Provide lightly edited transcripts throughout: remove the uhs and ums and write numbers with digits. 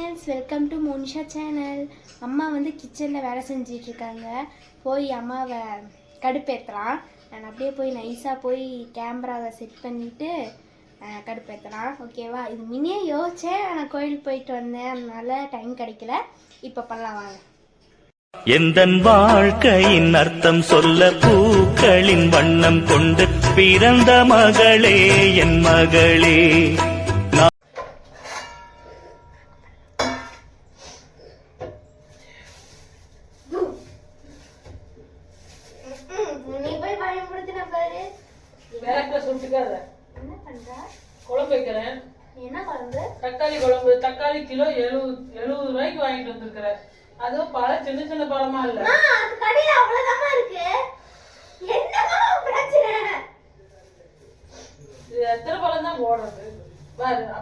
Friends, welcome to Monisha channel. அம்மா வந்து கிச்சனில் வேலை செஞ்சிட்ருக்காங்க. போய் அம்மாவை கடுப்பேற்றலாம். நான் அப்படியே போய் நைஸாக போய் கேமராவை செட் பண்ணிவிட்டு கடுப்பேற்றலாம். ஓகேவா? இது முன்னே யோசித்தேன், நான் கோயிலுக்கு போயிட்டு வந்தேன், அதனால டைம் கிடைக்கல. இப்போ பண்ணலாம் வாங்க. எந்தன் வாழ்க்கையின் அர்த்தம் சொல்ல பூக்களின் வண்ணம் கொண்டு பிறந்த மகளே என் மகளே. குழம்பு வைக்கிறேன். என்ன குழம்பு? தக்காளி குழம்பு. தக்காளி கிலோ 70 ரூபாய்க்கு வாங்கிட்டு வந்திருக்கிறேன். அதுவும் பழம் சின்ன சின்ன பழமா இல்ல. கடையில அவ்வளவுதான் இருக்கு. என்னமா பிரச்சனை? எத்தனை பழம் தான் போடுறது?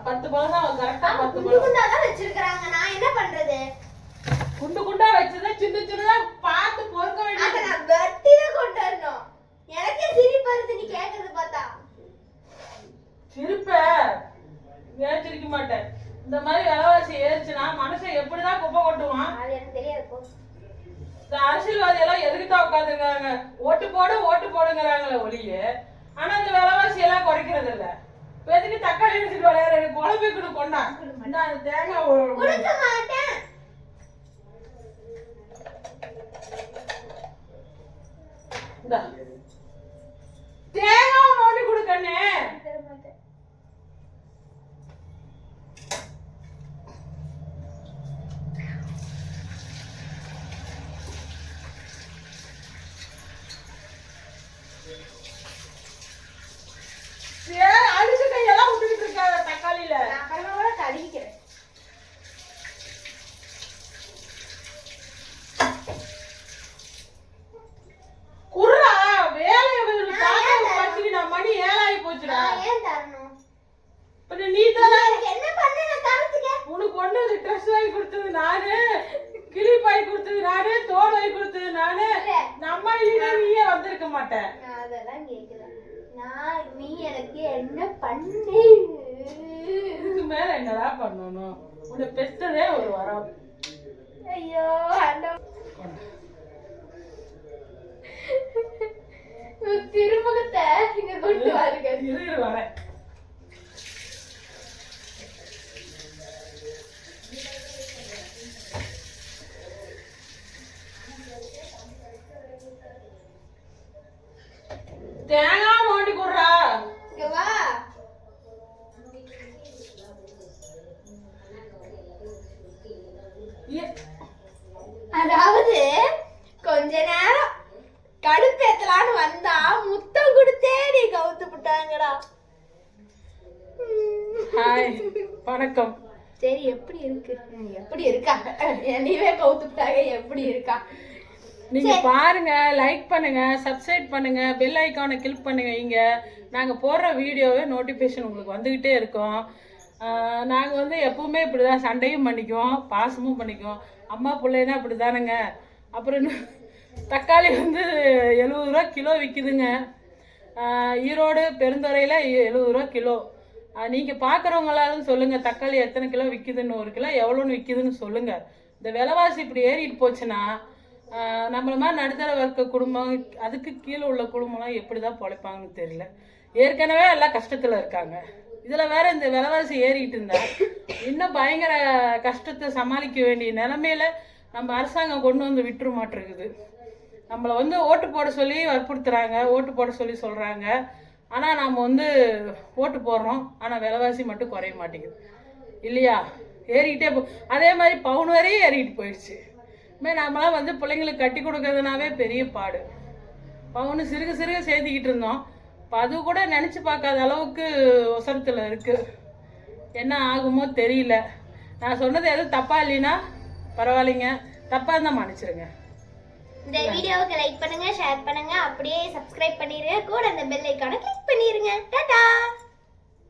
10 பழம் தான் கரெக்டா. 10 பழம் குண்டா தான் வச்சிருக்காங்க. நான் என்ன பண்றது? குண்டு குண்டா வச்சதா சின்ன சின்னதா பார்த்து பொறுக்க வேண்டியது. நான் வெட்டி தான் கொண்டு வரணும். எனக்கே சிரிப்பு வருது நீ கேக்குறது பார்த்தா. சிரிப்ப ஏன் சிரிக்க மாட்டேன்? இந்த மாதிரி விலைவாசி ஏறிச்சுன்னா மனுஷன் எப்படிதான் குப்பை கொட்டுவான்? அது எனக்கு தெரியாது. இந்த அரசியல்வாதி எல்லாம் எதுக்குதான் உட்காந்துருக்காங்க? ஓட்டு போடுங்கிறாங்களே ஒளிய. ஆனா இந்த விலைவாசி எல்லாம் குறைக்கிறது இல்ல. எதுக்கு தக்காளி எடுத்துட்டு விளையாடுற? குழம்பு கூட கொண்டா. தேங்காய் கொடுக்க மாட்டேன். தேங்காய் நோண்டி கொடுக்கண்ணே. அடிச்சு கையெல்லாம் விட்டுக்கிட்டு இருக்காங்க தக்காளியில. நான் கடிக்கிறேன். குர்ரா வேலையை பார்த்து நான் மணி 7 ஆகி போச்சுடா. ஏன் தரணும்? இப்ப நீ தானே என்ன பண்ண? நான் தரத்துக்கு உனக்கு ஒண்ணு ட்ரெஸ் வாங்கி கொடுத்தது நானு, கிளிப் வாங்கி கொடுத்தது நானு, தோல் வாங்கி கொடுத்தது நானு. நம்ம இல்லைன்னா நீயே வந்திருக்க மாட்டேன். அதெல்லாம் கேட்கல. நீ எனக்கு என்ன பண்ணு? இதுக்கு மேல என்னடா பண்ணணும்? உன்னை பெத்ததே ஒரு வரம். ஐயோ திருமுகத்தை இங்க கொண்டு வாருங்க. இரு வரேன். தேங்காய் நோண்டி குடுறா. வா. அதாவது கொஞ்ச நேரம் கடுப்பேத்தலான்னு வந்தா முத்தம் கொடுத்தே நீ கவுத்து விட்டாங்கடா. ஹாய், வணக்கம். சரி, எப்படி இருக்கு? எப்படி இருக்கா? என்னையவே கவுத்து விட்டாங்க. எப்படி இருக்கா? நீங்க பாருங்க, லைக் பண்ணுங்க, சப்ஸ்கிரைப் பண்ணுங்க, பெல் ஐக்கானை கிளிக் பண்ணுங்க. இங்க நாங்க போடுற வீடியோவே நோட்டிபிகேஷன் உங்களுக்கு வந்துகிட்டே இருக்கும். நாங்க வந்து எப்பவுமே இப்படிதான் சண்டையும் பண்ணிக்குவோம், பாசமும் பண்ணிக்குவோம். அம்மா பிள்ளைன்னா இப்படிதானுங்க. அப்புறம் தக்காளி வந்து 70 ரூபா கிலோ விற்கிதுங்க. ஈரோடு பெருந்துறையில் 70 ரூபா கிலோ. நீங்கள் பார்க்குறவங்களாலும் சொல்லுங்கள், தக்காளி எத்தனை கிலோ விற்கிதுன்னு, 1 கிலோ எவ்வளோன்னு விற்கிதுன்னு சொல்லுங்கள். இந்த விலைவாசி இப்படி ஏறிட்டு போச்சுன்னா நம்மள மாதிரி நடுத்தர வர்க்க குடும்பம், அதுக்கு கீழே உள்ள குடும்பம்லாம் எப்படி தான் பொழைப்பாங்கன்னு தெரியல. ஏற்கனவே எல்லாம் கஷ்டத்தில் இருக்காங்க. இதில் வேற இந்த விலைவாசி ஏறிட்டு இருந்தா இன்னும் பயங்கர கஷ்டத்தை சமாளிக்க வேண்டிய நிலைமையில நம்ம அரசாங்கம் கொண்டு வந்து விட்டுற மாட்டிருக்குது. நம்மளை வந்து ஓட்டு போட சொல்லி வற்புறுத்துறாங்க, ஓட்டு போட சொல்லி சொல்கிறாங்க. ஆனால் நாம் வந்து ஓட்டு போடுறோம், ஆனால் விலைவாசி மட்டும் குறைய மாட்டேங்குது இல்லையா? ஏறிக்கிட்டே அதே மாதிரி பவுன் வரையும் ஏறிக்கிட்டு போயிடுச்சு. இதுமாதிரி நம்மளாம் வந்து பிள்ளைங்களுக்கு கட்டி கொடுக்கறதுனாவே பெரிய பாடு. பவுனு சிறுக சிறுக சேர்த்திக்கிட்டு இருந்தோம். இப்போ அது கூட நினச்சி பார்க்காத அளவுக்கு ஒசரத்தில் இருக்குது. என்ன ஆகுமோ தெரியல. நான் சொன்னது எதுவும் தப்பாக இல்லைன்னா பரவாயில்லைங்க, தப்பாக இருந்தால் மன்னிச்சிருங்க. இந்த வீடியோவுக்கு லைக் பண்ணுங்க, ஷேர் பண்ணுங்க, அப்படியே சப்ஸ்கிரைப் பண்ணிடுங்க, கூட அந்த பெல் ஐக்கானை கிளிக் பண்ணிடுங்க. டாடா.